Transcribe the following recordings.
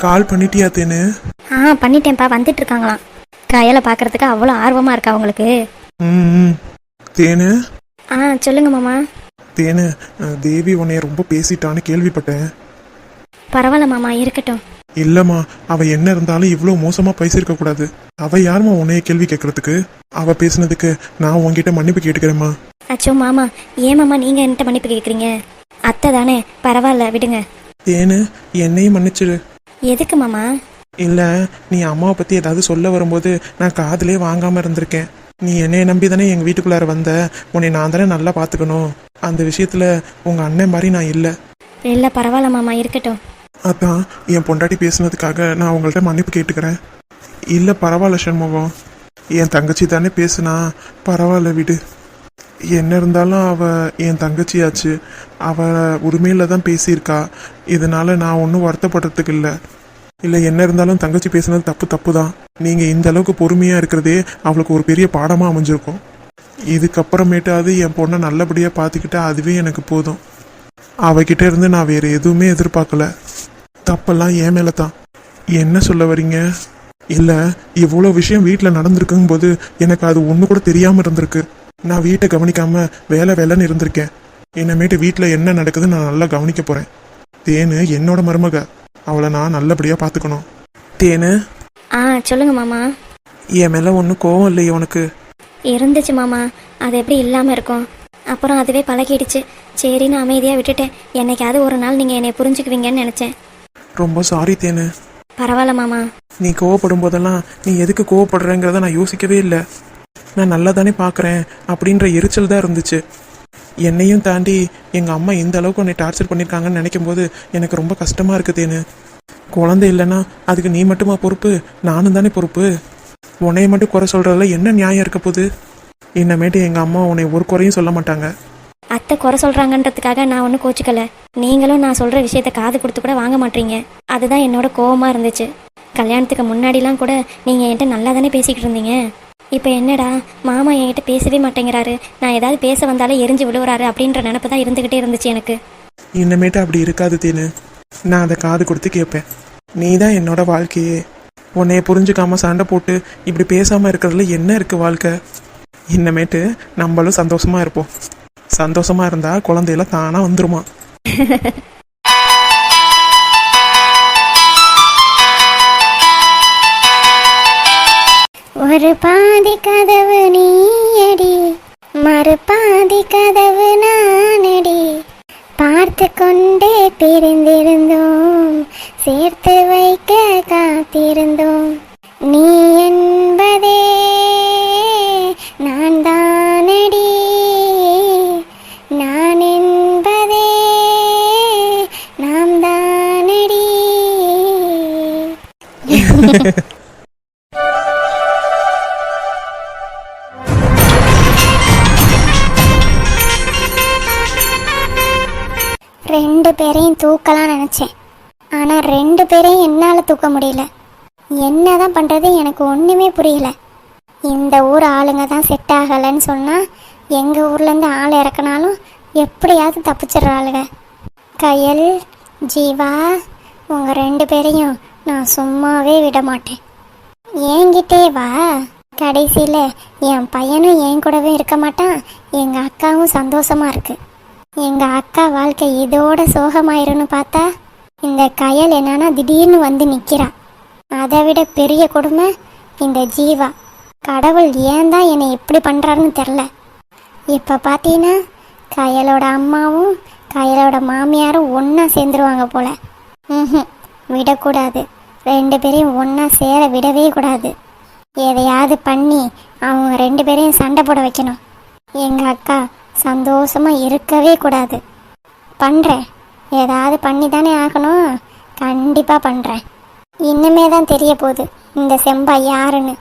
கால் பண்ணிட்டியா தேனு? பண்ணிட்டேன்ப்பா, வந்துட்டு இருக்காங்களாம். கையில பார்க்கறதுக்கு அவ்வளோ ஆர்வமாக இருக்கா உங்களுக்கு? ம். தேனு. சொல்லுங்க மாமா. தேனு, தேவி உன்னைய ரொம்ப பேசிட்டான்னு கேள்விப்பட்டேன். பரவாயில்ல மாமா, இருக்கட்டும். இல்லம்மா, அவ என்ன இருந்தாலும் இவ்வளோ மோசமா பேசியிருக்க கூடாது. அவ யாருமா உன்னைய கேள்வி கேட்கறதுக்கு? அவ பேசுனதுக்கு நான் உன்கிட்ட மன்னிப்பு கேட்டுக்கிறேம்மா. அச்சோ மாமா, ஏன் மாமா நீங்க என்கிட்ட மன்னிப்பு கேட்குறீங்க? அத்தை தானே, பரவாயில்ல விடுங்க. தேனு, என்னையும் மன்னிச்சிடு. எதுக்கு மாமா? இல்ல, நீ அம்மாவை பத்தி ஏதாவது சொல்ல வரும்போது நான் காதுலயே வாங்காம இருந்திருக்கேன். நீ என்னைய நம்பி தானே எங்க வீட்டுக்குள்ளார வந்த. உன்னை நான் தானே நல்லா பாத்துக்கணும். அந்த விஷயத்துல உங்க அண்ணன் மாதிரி நான் இல்லை. இல்லை பரவாயில்ல மாமா, இருக்கட்டும். அதான் என் பொண்டாட்டி பேசுனதுக்காக நான் உங்கள்கிட்ட மன்னிப்பு கேட்டுக்கிறேன். இல்லை பரவாயில்ல சண்முகம், என் தங்கச்சி தானே பேசுனா, பரவாயில்ல விடு. என்ன இருந்தாலும் அவ என் தங்கச்சியாச்சு. அவ உரிமையில தான் பேசியிருக்கா. இதனால நான் ஒன்றும் வருத்தப்படுறதுக்கு இல்லை என்ன இருந்தாலும் தங்கச்சி பேசுனது தப்பு தான். நீங்கள் இந்த அளவுக்கு பொறுமையாக இருக்கிறதே அவளுக்கு ஒரு பெரிய பாடமாக அமைஞ்சிருக்கும். இதுக்கப்புறமேட்டாவது என் பொண்ணை நல்லபடியாக பார்த்துக்கிட்டா அதுவே எனக்கு போதும். அவகிட்ட இருந்து நான் வேறு எதுவுமே எதிர்பார்க்கல. தப்பெல்லாம் என் மேலே தான். என்ன சொல்ல வரீங்க? இல்லை, இவ்வளோ விஷயம் வீட்டில் நடந்திருக்கும் போது எனக்கு அது ஒன்று கூட தெரியாமல் இருந்திருக்கு. நான் வீட்டை கவனிக்காமல் வேலைன்னு இருந்திருக்கேன். இனிமேட்டு வீட்டில் என்ன நடக்குதுன்னு நான் நல்லா கவனிக்க போகிறேன். தேனு என்னோட மருமக, அவளை நான் நல்லபடியாக பார்த்துக்கணும். தேனு. சொல்லுங்க மாமா. என் மேலே ஒன்றும் கோவம் இல்லையே உனக்கு? இருந்துச்சு மாமா, அது எப்படி இல்லாமல் இருக்கும்? அப்புறம் அதுவே பழகிடுச்சு. சரின்னு அமைதியாக விட்டுட்டேன். என்னைக்காவது ஒரு நாள் நீங்கள் என்னை புரிஞ்சுக்குவீங்கன்னு நினச்சேன். ரொம்ப சாரி தேனு. பரவாயில்ல மாமா. நீ கோவப்படும் போதெல்லாம் நீ எதுக்கு கோவப்படுறேங்கிறத நான் யோசிக்கவே இல்லை. நான் நல்லா தானே பார்க்குறேன் அப்படின்ற எரிச்சல் தான் இருந்துச்சு. என்னையும் தாண்டி எங்கள் அம்மா இந்த அளவுக்கு உன்னை டார்ச்சர் பண்ணியிருக்காங்கன்னு நினைக்கும் போது எனக்கு ரொம்ப கஷ்டமாக இருக்குது தேனு. குழந்தை இல்லைன்னா அதுக்கு நீ மட்டுமா பொறுப்பு? நானும் தானே பொறுப்பு. உன்னைய மட்டும் குறை சொல்கிறதுல என்ன நியாயம் இருக்க போகுது? இன்னமேட்டு எங்கள் அம்மா உன்னை ஒரு குறையும் சொல்ல மாட்டாங்க. அத்தை குறை சொல்கிறாங்கன்றதுக்காக நான் ஒன்றும் கோச்சிக்கல. நீங்களும் நான் சொல்கிற விஷயத்த காது கொடுத்து கூட வாங்க மாட்டீங்க. அதுதான் என்னோட கோவமாக இருந்துச்சு. கல்யாணத்துக்கு முன்னாடிலாம் கூட நீங்கள் என்கிட்ட நல்லா தானே பேசிக்கிட்டு இருந்தீங்க. இப்போ என்னடா மாமா என்கிட்ட பேசவே மாட்டேங்கிறாரு, நான் ஏதாவது பேச வந்தாலே எரிஞ்சு விழுவுறாரு அப்படின்ற நினப்பு தான் இருந்துக்கிட்டே இருந்துச்சு எனக்கு. இன்னமேட்டு அப்படி இருக்காது தேனு. நான் அதை காது கொடுத்து கேட்பேன். நீ தான் என்னோட வாழ்க்கையே. உன்னைய புரிஞ்சுக்காம சண்டை போட்டு இப்படி பேசாமல் இருக்கிறதுல என்ன இருக்குது வாழ்க்கை? இன்னமேட்டு நம்மளும் சந்தோஷமா இருப்போம். சந்தோஷமா இருந்தா குழந்தையில தானா வந்துருமா. ஒரு பாதி கதவு நீயடி, மறு பாதி கதவு நானடி. பார்த்து கொண்டே பிரிந்திருந்தோம், சேர்த்து வைக்க காத்திருந்தோம். நீ என்பதே நான் தானடி, நான் என்பதே நாம் தானடி. ரெண்டு பேரையும் தூக்கலாம் நினச்சேன். ஆனால் ரெண்டு பேரையும் என்னால் தூக்க முடியல. என்னதான் பண்ணுறது எனக்கு ஒன்றுமே புரியல. இந்த ஊர் ஆளுங்க தான் செட் ஆகலைன்னு சொன்னால் எங்கள் ஊர்லேருந்து ஆள் இறக்குனாலும் எப்படியாவது தப்பிச்சிட்றாளுங்க. கயல், ஜீவா, உங்கள் ரெண்டு பேரையும் நான் சும்மாவே விட மாட்டேன். என்கிட்டே வா. கடைசியில் என் பையனும் என் கூடவே இருக்க மாட்டான், எங்கள் அக்காவும் சந்தோஷமாக இருக்குது. எங்கள் அக்கா வாழ்க்கை இதோட சோகமாயிருன்னு பார்த்தா இந்த கயல் என்னன்னா திடீர்னு வந்து நிற்கிறா. அதை விட பெரிய கொடுமை இந்த ஜீவா. கடவுள் ஏன் தான் என்னை இப்படி பண்ணுறாருன்னு தெரில. இப்போ பார்த்தீங்கன்னா கயலோட அம்மாவும் கயலோட மாமியாரும் ஒன்றா சேர்ந்துருவாங்க போல. விடக்கூடாது. ரெண்டு பேரையும் ஒன்றா சேர விடவே கூடாது. எதையாவது பண்ணி அவங்க ரெண்டு பேரையும் சண்டை போட வைக்கணும். எங்கள் அக்கா சந்தோஷமாக இருக்கவே கூடாது. பண்ணுறேன், ஏதாவது பண்ணி தானே ஆகணும். கண்டிப்பாக பண்ணுறேன். இன்னுமே தான் தெரிய போகுது இந்த செம்பா யாருன்னு.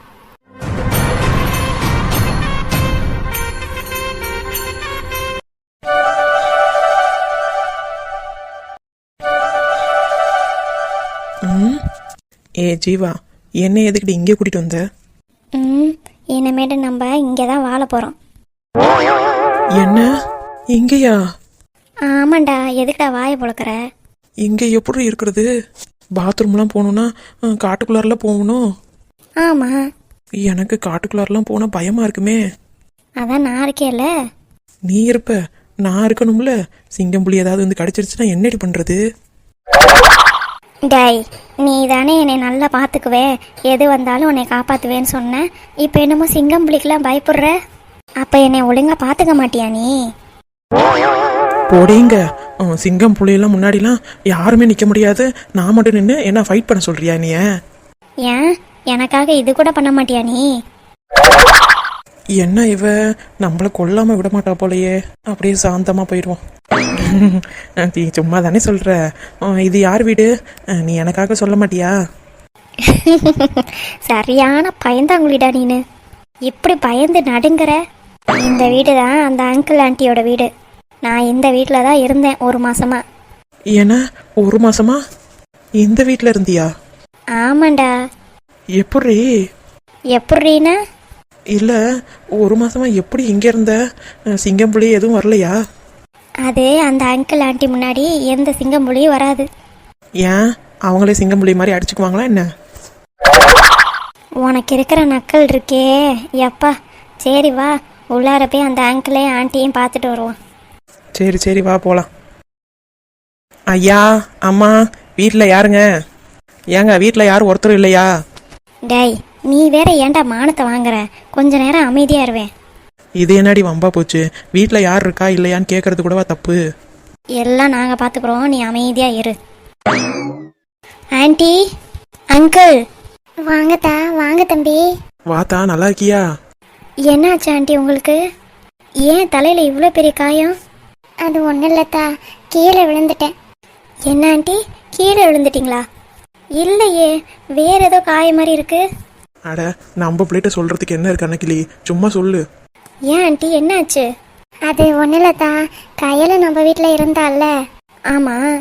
ஏ ஜீவா, என்ன எதுக்கிட்டு இங்கே கூட்டிகிட்டு வந்த? இனிமேட்டு நம்ம இங்கே தான் வாழ போகிறோம். என்ன இங்கேயா? ஆமாண்டா, எதுக்குடா வாயை பொழக்கிற? இங்கே எப்படி இருக்கிறது? பாத்ரூம்லாம் போகணுன்னா காட்டுக்குள்ளாரெலாம் போகணும். ஆமாம், எனக்கு காட்டுக்குள்ளாரெலாம் போனால் பயமாக இருக்குமே. அதான் நான் இருக்கேல்ல. நீ இருப்ப, நான் இருக்கணும்ல. சிங்கம் புலி ஏதாவது வந்து கடிச்சிருச்சுன்னா என்னடி பண்ணுறது? டேய், நீ தானே என்னை நல்லா பார்த்துக்குவே, எது வந்தாலும் உன்னை காப்பாற்றுவேன்னு சொன்னேன். இப்போ என்னமோ சிங்கம் புலிக்கெலாம் பயப்படுற. அப்போ என்னை ஒழுங்காக பார்த்துக்க மாட்டியா நீ? போடீங்க. சிங்கம் புலியெல்லாம் முன்னாடிலாம் யாருமே நிற்க முடியாது. நான் மட்டும் நின்று என்ன ஃபைட் பண்ண சொல்றியா நீ? ஏன், எனக்காக இது கூட பண்ண மாட்டியா நீ? என்ன இவ நம்மள கொல்லாம விட மாட்டா போலயே. அப்படியே சாந்தமா போயிடுவோம். நீ சும்மா தானே சொல்ற. இது யார் வீடு? நீ எனக்காக சொல்ல மாட்டியா? சரியான பயந்தாங்குழிடா நீனு. இப்படி பயந்து நடுங்கிற. இந்த வீடு தான் அந்த அங்கிள் ஆண்டியோட வீடு. நான் இந்த வீட்டில் தான் இருந்தேன் 1 மாசமா. ஏன்னா 1 மாசமா இந்த வீட்டில் இருந்தியா? ஆமாண்டா. எப்படி? எப்படின்னா? இல்லை, 1 மாசமா எப்படி இங்கே இருந்த? சிங்கம் புலி எதுவும் வரலையா? அது அந்த அங்கிள் ஆண்டி முன்னாடி எந்த சிங்கம் புலியும் வராது. ஏன், அவங்களே சிங்கம் புலி மாதிரி அடிச்சுக்குவாங்களா என்ன? உனக்கு இருக்கிற நக்கல் இருக்கே எப்பா. சரி வா, உள்ளார போய் அந்த அங்கிளையும் ஆண்டியும் பார்த்துட்டு வருவோம். சரி சரி வா போகலாம். ஐயா, அம்மா, வீட்டில் யாருங்க? ஏங்க வீட்டில் யாரும் ஒருத்தரும் இல்லையா? டேய், நீ வேற ஏன்டா மானத்தை வாங்குற? கொஞ்ச நேரம் அமைதியா இருவேன். இது என்னடி வம்பா போச்சு? வீட்டில் யார் இருக்கா இல்லையான்னு கேட்கறது கூடவா தப்பு? எல்லாம் நாங்கள் பார்த்துக்குறோம், நீ அமைதியா இரு. Aunty, uncle. வாங்கத்தா, வாங்க தம்பி. வாத்தா, நல்லா இருக்கியா? என்னாச்சு ஆண்டி உங்களுக்கு? ஏன் தலையில் இவ்வளோ பெரிய காயம்? அது ஒன்றும் இல்லைத்தா, கீழே விழுந்துட்டேன். என்ன ஆண்டி, கீழே விழுந்துட்டீங்களா? இல்லையே, வேற ஏதோ காயம் மாதிரி இருக்கு. அட, நம்ம பிள்ளைகிட்ட சொல்றதுக்கு என்ன இருக்கு அன்னைக்கிளி? சும்மா சொல்லு. ஏன் ஆண்டி, என்னாச்சு? அது ஒன்றும் இல்லைத்தா, கையில் நம்ம வீட்டில் இருந்தால. ஆமாம்,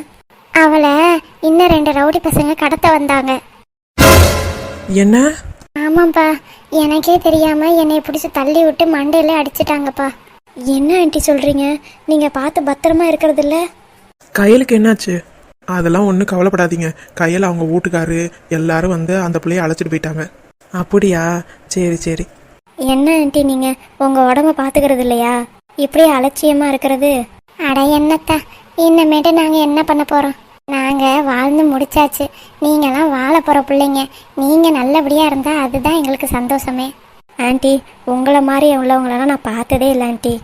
அவளை இன்னும் 2 ரவுடி பசங்க கடத்த வந்தாங்க. என்ன? ஆமாப்பா, எனக்கே தெரியாம என்னை பிடிச்சி தள்ளி விட்டு மண்டையில அடிச்சிட்டாங்கப்பா. என்ன ஆண்டி சொல்றீங்க? நீங்க பார்த்து பத்திரமா இருக்கிறது இல்ல? கையலுக்கு என்னாச்சு? அதெல்லாம் ஒன்றும் கவலைப்படாதீங்க. கையில் அவங்க வீட்டுக்காரு எல்லாரும் வந்து அந்த பிள்ளைய அழைச்சிட்டு போயிட்டாங்க. அப்படியா? சரி சரி. என்ன ஆண்டி நீங்க உங்க உடம்ப பாத்துக்கிறது இல்லையா? இப்படியே அலட்சியமா இருக்கிறது. அட என்னத்தா, இன்னமேட்டு நாங்க என்ன பண்ண போறோம்? நாங்க வாழ்ந்து முடிச்சாச்சு. நீங்களாம் வாழ போற பிள்ளைங்க. நீங்க நல்லபடியா இருந்தா அதுதான் எங்களுக்கு சந்தோஷமே. ஆண்டி, உங்களை மாதிரி உள்ளவங்களெல்லாம் நான் பார்த்ததே இல்லை ஆண்டி.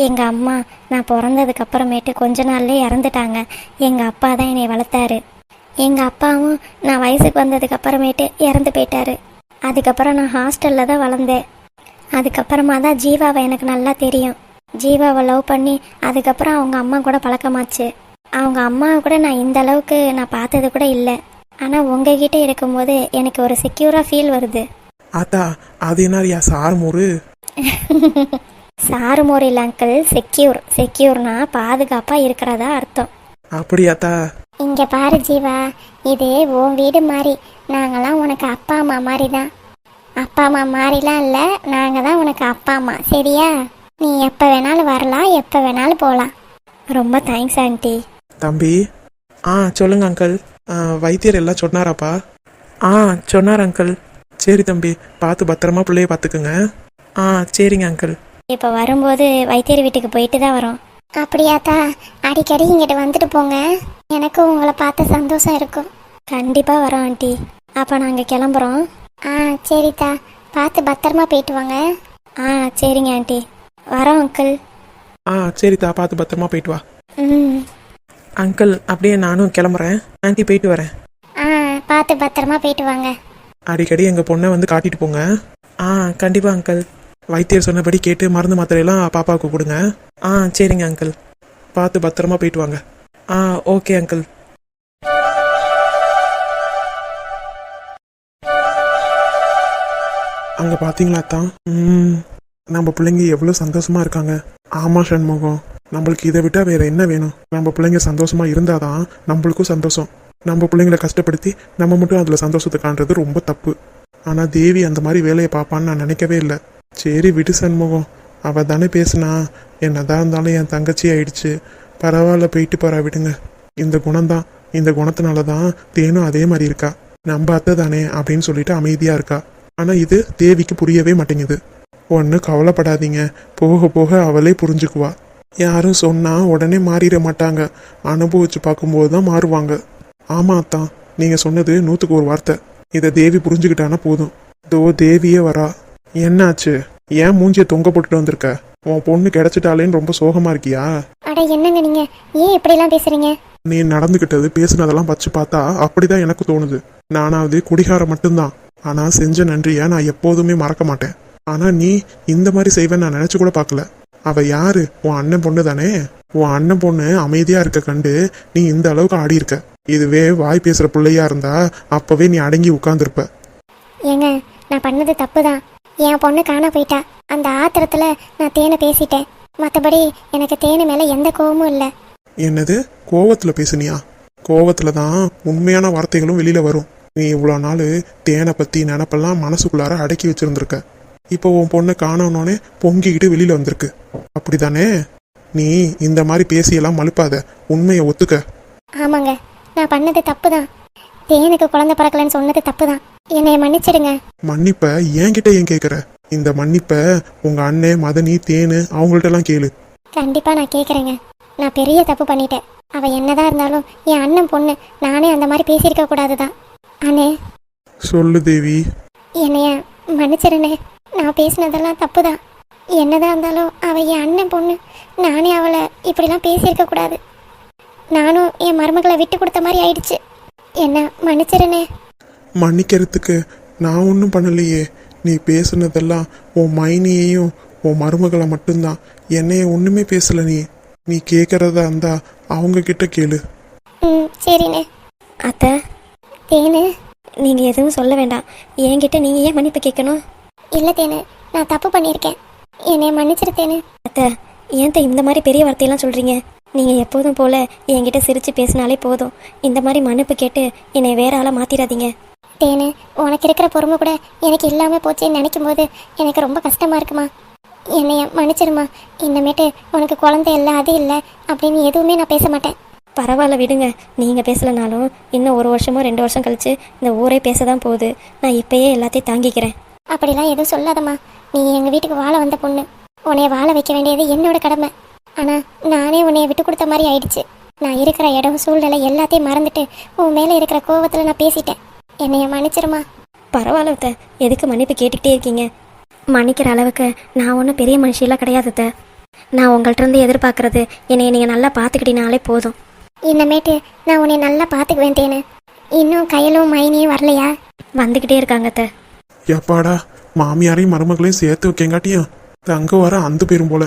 எங்கள் அம்மா நான் பிறந்ததுக்கு அப்புறமேட்டு கொஞ்ச நாள்லேயே இறந்துட்டாங்க. எங்கள் அப்பா தான் என்னை வளர்த்தாரு. எங்கள் அப்பாவும் நான் வயசுக்கு வந்ததுக்கு அப்புறமேட்டு இறந்து போயிட்டாரு. அதுக்கப்புறம் நான் ஹாஸ்டலில் தான் வளர்ந்தேன். அதுக்கப்புறமா தான் ஜீவாவை எனக்கு நல்லா தெரியும். ஜீவாவை லவ் பண்ணி அதுக்கப்புறம் அவங்க அம்மா கூட பழக்கமாச்சு. அவங்க அம்மாவை கூட நான் இந்த அளவுக்கு நான் பார்த்தது கூட இல்லை. ஆனால் உங்ககிட்ட இருக்கும்போது எனக்கு ஒரு செக்யூராக ஃபீல் வருது. ஆத்தா, அது என்னரியா சார்மூரு? சாருமோர் இல்லை அங்கிள், செக்யூர். செக்யூர்னா பாதுகாப்பாக இருக்கிறதா அர்த்தம். அப்படியாத்தா? இங்கே பாரு ஜீவா, இது உன் வீடு மாதிரி. நாங்களாம் உனக்கு அப்பா அம்மா மாதிரி தான். அப்பா அம்மா மாதிரிலாம் இல்லை, நாங்கள் தான் உனக்கு அப்பா அம்மா. சரியா? நீ எப்போ வேணாலும் வரலாம், எப்போ வேணாலும் போகலாம். ரொம்ப தேங்க்ஸ் ஆண்டி. தம்பி. சொல்லுங்க அங்கிள். வைத்தியர் எல்லாம் சொன்னாராப்பா? சொன்னார் அங்கிள். சரி தம்பி, பார்த்து பத்திரமா பிள்ளைய பார்த்துக்குங்க. சரிங்க அங்கிள். இப்போ வரும்போது வைத்தியர் வீட்டுக்கு போயிட்டு தான் வரோம். அப்படியாத்தா? அடிக்கடி இங்கிட்ட வந்துட்டு போங்க, எனக்கும் உங்களை பார்த்த சந்தோஷம் இருக்கும். கண்டிப்பாக வரோம் ஆண்டி. அப்போ நாங்கள் கிளம்புறோம். சரித்தா, பார்த்து பத்திரமா போயிட்டு வாங்க. சரிங்க ஆண்டி, வரோம் அங்கிள். சரித்தா, பார்த்து பத்திரமா போயிட்டு வா. ம். அங்கிள், அப்படியே நானும் கிளம்புறேன். ஆண்டி போயிட்டு வரேன். பார்த்து பத்திரமா போயிட்டு வாங்க. அடிக்கடி எங்கள் பொண்ணை வந்து காட்டிட்டு போங்க. கண்டிப்பாக அங்கிள். வைத்தியர் சொன்னபடி கேட்டு மருந்து மாத்திரையெல்லாம் பாப்பாவுக்கு கொடுங்க. சரிங்க அங்கிள். பார்த்து பத்திரமா போயிட்டு வாங்க. Okay uncle. அங்கே பார்த்தீங்களா தான், நம்ம பிள்ளைங்க எவ்வளோ சந்தோஷமா இருக்காங்க. ஆமாம் சண்முகம், நம்மளுக்கு இதை விட்டால் வேற என்ன வேணும்? நம்ம பிள்ளைங்க சந்தோஷமா இருந்தாதான் நம்மளுக்கும் சந்தோஷம். நம்ம பிள்ளைங்களை கஷ்டப்படுத்தி நம்ம மட்டும் அதில் சந்தோஷத்தை காண்றது ரொம்ப தப்பு. ஆனால் தேவி அந்த மாதிரி வேலையை பார்ப்பான்னு நான் நினைக்கவே இல்லை. சரி விடு சண்முகம், அவள் தானே பேசுனா. என்னதான் இருந்தாலும் என் தங்கச்சி ஆயிடுச்சு, பரவாயில்ல, போயிட்டு போறா, விடுங்க. இந்த குணம்தான் இந்த குணத்தினால தான் தேனும் அதே மாதிரி இருக்கா. நம்ம அத்தை தானே அப்படின்னு சொல்லிட்டு அமைதியா இருக்கா. ஆனா இது தேவிக்கு புரியவே மாட்டேங்குது. ஒன்று கவலைப்படாதீங்க, போக போக அவளே புரிஞ்சுக்குவா. யாரும் சொன்னா உடனே மாறிட மாட்டாங்க, அனுபவிச்சு பார்க்கும்போது தான் மாறுவாங்க. ஆமா அத்தான், நீங்க சொன்னது 100க்கு 1 வார்த்தை. இதை தேவி புரிஞ்சுக்கிட்டானா போதும். இதோ தேவியே வரா. என்னாச்சு? ஏன் மூஞ்சிய தொங்க போட்டுட்டு வந்திருக்க? உன் பொண்ணு கிடைச்சிட்டாலேன்னு ரொம்ப சோகமா இருக்கியா? அட என்னங்க நீங்க, ஏன் இப்படிலாம் பேசுறீங்க? நீ நடந்துக்கிட்டது பேசுனதெல்லாம் வச்சு பார்த்தா அப்படிதான் எனக்கு தோணுது. நானாவது குடிகாரம் மட்டும்தான், ஆனா செஞ்ச நன்றிய நான் எப்போதுமே மறக்க மாட்டேன். ஆனா நீ இந்த மாதிரி செய்வேன்னு நான் நினைச்சு கூட பார்க்கல. அவ யாரு? உன் அண்ணன் பொண்ணு தானே. உன் அண்ணன் பொண்ணு அமைதியா இருக்க கண்டு நீ இந்த அளவுக்கு ஆடி இருக்க. இதுவே வாய் பேசுற பிள்ளையா இருந்தா அப்பவே நீ அடங்கி உட்கார்ந்துருப்ப. ஏங்க, நான் பண்ணது தப்பு தான். என் பொண்ணு காண போயிட்டா. அந்த ஆத்திரத்துல நான் தேனை பேசிட்டேன். மற்றபடி எனக்கு தேனு மேல எந்த கோவமும் இல்லை. என்னது? கோவத்துல பேசுனியா? கோவத்துல தான் உண்மையான வார்த்தைகளும் வெளியில வரும். நீ இவ்வளோ நாள் தேனை பத்தி நினப்பெல்லாம் மனசுக்குள்ளார அடக்கி வச்சிருந்திருக்க. இப்போ உன் பொண்ணை காணோன்னே பொங்கிக்கிட்டு வெளியில வந்திருக்கு, அப்படிதானே? நீ இந்த மாதிரி பேசியெல்லாம் மழுப்பாத, உண்மையை ஒத்துக்க. ஆமாங்க, நான் பண்ணது தப்பு தான். தேனுக்கு குழந்தை பிறக்கலன்னு சொன்னது தப்பு தான். என்னைய மன்னிச்சிடுங்க. மன்னிப்ப என்கிட்ட ஏன் கேட்குற? இந்த மன்னிப்ப உங்க அண்ணன் மதனி தேனு அவங்கள்ட்ட எல்லாம் கேளு. கண்டிப்பா நான் கேட்குறேங்க. நான் பெரிய தப்பு பண்ணிட்டேன். அவ என்னதான் இருந்தாலும் என் அண்ணன் பொண்ணு. நானே அந்த மாதிரி பேசியிருக்க கூடாதுதான். அண்ணே, சொல்லு தேவி. என்னைய மன்னிச்சிருண்ணே. நான் பேசினதெல்லாம் தப்பு தான். என்னதான் இருந்தாலும் அவ என் அண்ணன் பொண்ணு. நானே அவளை இப்படிலாம் பேசியிருக்க கூடாது. நானும் என் மருமகளை விட்டு கொடுத்த மாதிரி ஆயிடுச்சு. என்ன மன்னிச்சிருண்ணே. மன்னிக்கிறதுக்கு நான் ஒன்றும் பண்ணலையே. நீ பேசுனதெல்லாம் உன் மைனியையும் உன் மருமகளை மட்டும்தான். என்னைய ஒன்றுமே பேசல. நீ கேட்குறதா இருந்தா அவங்க கிட்ட கேளு. சரிண்ணே. அத்தை, தேனு, நீங்கள் எதுவும் சொல்ல வேண்டாம். என்கிட்ட நீங்கள் ஏன் மன்னிப்பு கேட்கணும்? இல்லை தேனு, நான் தப்பு பண்ணியிருக்கேன். என்னைய மன்னிச்சிரு தேனு. அத்தை, ஏன்ட்ட இந்த மாதிரி பெரிய வார்த்தையெல்லாம் சொல்கிறீங்க? நீங்கள் எப்போதும் போல் என்கிட்ட சிரித்து பேசினாலே போதும். இந்த மாதிரி மன்னிப்பு கேட்டு என்னை வேற ஆளாக மாற்றிடாதீங்க. தேனு, உனக்கு இருக்கிற பொறுமை கூட எனக்கு இல்லாமல் போச்சேன்னு நினைக்கும் போது எனக்கு ரொம்ப கஷ்டமாக இருக்குமா. என்னைய மன்னிச்சிருமா. இன்னமேட்டு உனக்கு குழந்தை இல்லை அது இல்லை அப்படின்னு எதுவுமே நான் பேச மாட்டேன். பரவாயில்ல விடுங்க. நீங்கள் பேசலைனாலும் இன்னும் 1 வருஷமோ 2 வருஷம் கழித்து இந்த ஊரே பேச தான் போகுது. நான் இப்போயே எல்லாத்தையும் தாங்கிக்கிறேன். அப்படிலாம் எதுவும் சொல்லாதம்மா. நீ எங்கள் வீட்டுக்கு வாழ வந்த பொண்ணு. உன்னைய வாழ வைக்க வேண்டியது என்னோட கடமை. ஆனால் நானே உன்னைய விட்டு கொடுத்த மாதிரி ஆயிடுச்சு. நான் இருக்கிற இடம் சூழ்நிலை எல்லாத்தையும் மறந்துட்டு உன் மேலே இருக்கிற கோவத்தில் நான் பேசிட்டேன். என்னைய மன்னிச்சிருமா. பரவாயில்ல அத்தை, எதுக்கு மன்னிப்பு கேட்டுக்கிட்டே இருக்கீங்க? மன்னிக்கிற அளவுக்கு நான் ஒன்றும் பெரிய மனுஷியெல்லாம் கிடையாது அத்தை. நான் உங்கள்கிட்ட இருந்து எதிர்பார்க்கறது என்னை நீங்கள் நல்லா பார்த்துக்கிட்டீங்கனாலே போதும். இன்னமேட்டு நான் உன்னை நல்லா பார்த்துக்குவேன் தேனு. இன்னும் கையிலும் மைனியும் வரலையா? வந்துக்கிட்டே இருக்காங்க அத்தை. எப்பாடா, மாமியாரையும் மருமகளையும் சேர்த்து வைக்கங்காட்டியும் தங்க வர அந்த பேரும் போல.